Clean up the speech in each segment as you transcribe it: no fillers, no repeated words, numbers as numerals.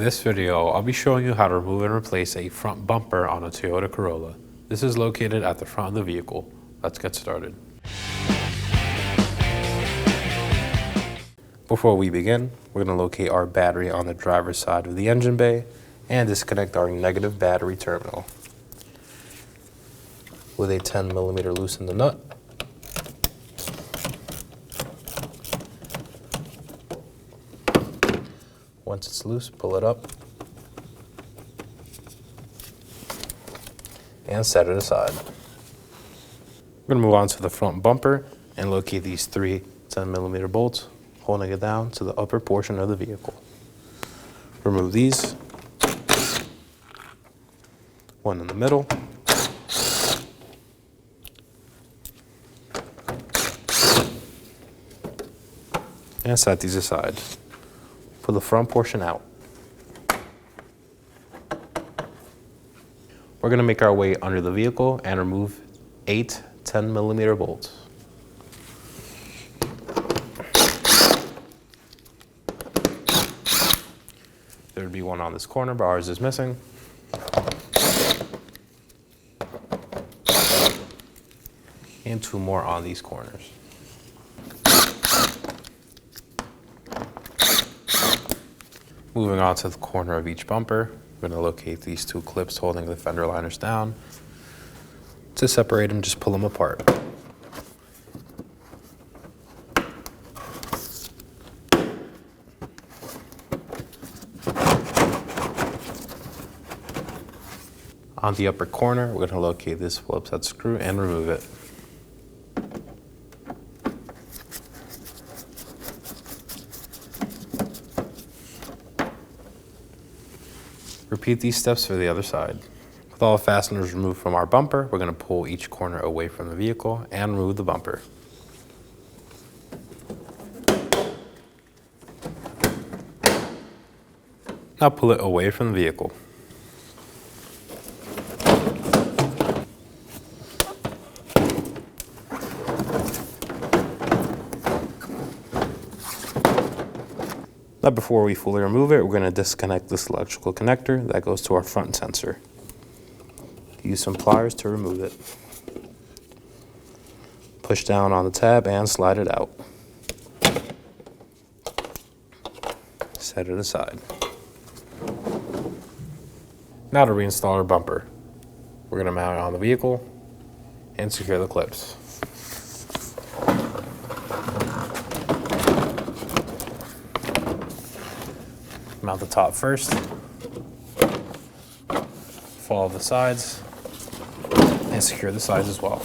this video, I'll be showing you how to remove and replace a front bumper on a Toyota Corolla. This is located at the front of the vehicle. Let's get started. Before we begin, we're going to locate our battery on the driver's side of the engine bay and disconnect our negative battery terminal. With a 10mm loosen the nut. Once it's loose, pull it up and set it aside. We're going to move on to the front bumper and locate these three 10mm bolts, holding it down to the upper portion of the vehicle. Remove these, one in the middle, and set these aside. Pull the front portion out. We're going to make our way under the vehicle and remove 8 10mm bolts. There would be one on this corner, but ours is missing. And 2 more on these corners. Moving on to the corner of each bumper, we're going to locate these 2 clips holding the fender liners down. To separate them, just pull them apart. On the upper corner, we're going to locate this Phillips head screw and remove it. Repeat these steps for the other side. With all the fasteners removed from our bumper, we're going to pull each corner away from the vehicle and remove the bumper. Now pull it away from the vehicle. Now before we fully remove it, we're going to disconnect this electrical connector that goes to our front sensor. Use some pliers to remove it. Push down on the tab and slide it out. Set it aside. Now to reinstall our bumper. We're going to mount it on the vehicle and secure the clips. Mount the top first, follow the sides, and secure the sides as well.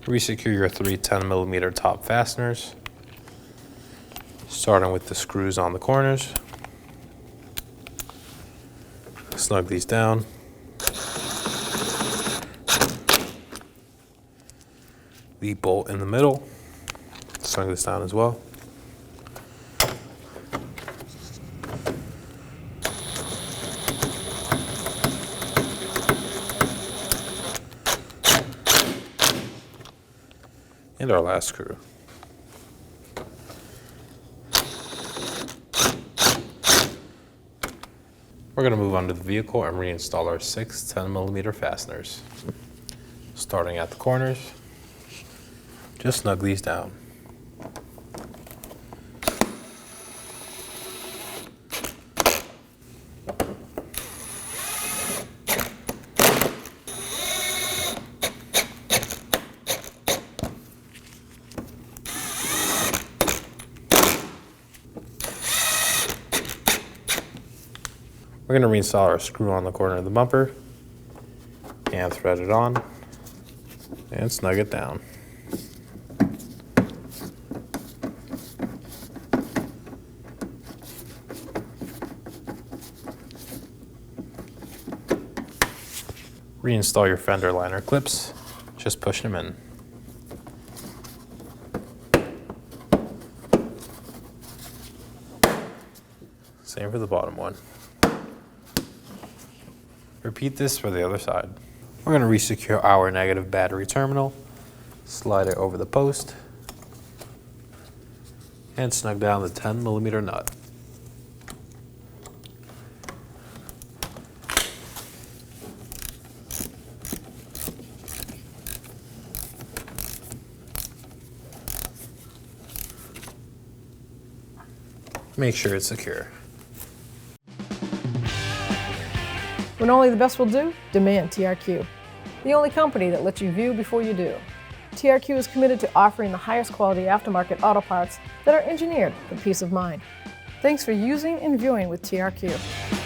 Resecure your 3 10mm top fasteners, starting with the screws on the corners. Snug these down. The bolt in the middle, snug this down as well. And our last screw. We're going to move onto the vehicle and reinstall our 6 10mm fasteners. Starting at the corners, just snug these down. We're going to reinstall our screw on the corner of the bumper and thread it on and snug it down. Reinstall your fender liner clips, just push them in. Same for the bottom one. Repeat this for the other side. We're going to resecure our negative battery terminal, slide it over the post, and snug down the 10mm nut. Make sure it's secure. When only the best will do, demand TRQ. The only company that lets you view before you do. TRQ is committed to offering the highest quality aftermarket auto parts that are engineered for peace of mind. Thanks for using and viewing with TRQ.